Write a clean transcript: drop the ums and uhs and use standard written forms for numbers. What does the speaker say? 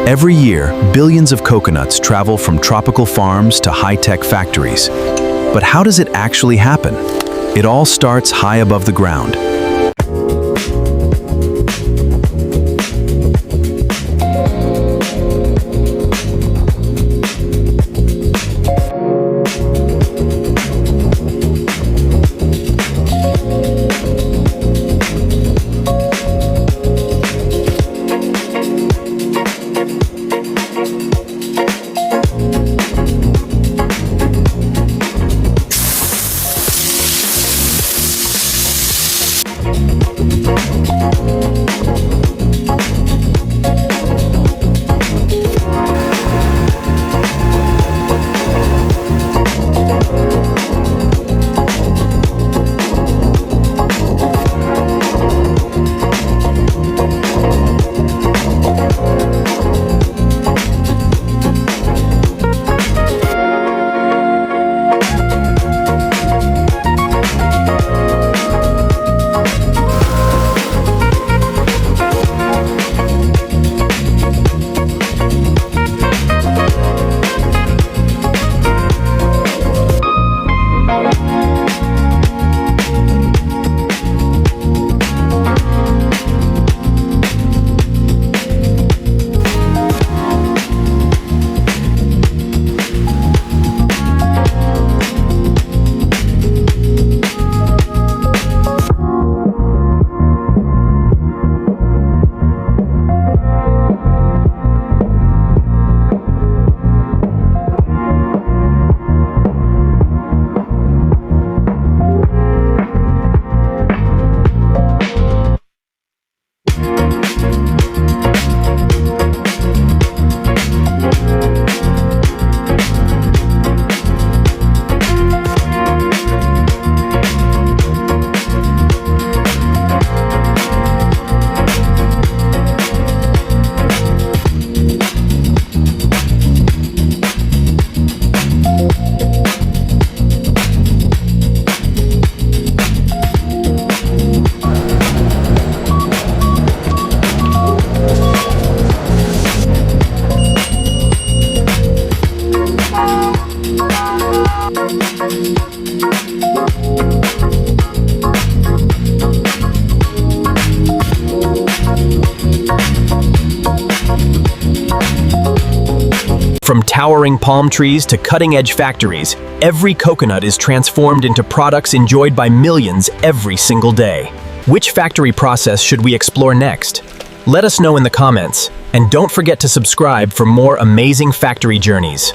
Every year, billions of coconuts travel from tropical farms to high-tech factories. But how does it actually happen? It all starts high above the ground. From towering palm trees to cutting-edge factories, every coconut is transformed into products enjoyed by millions every single day. Which factory process should we explore next? Let us know in the comments, and don't forget to subscribe for more amazing factory journeys.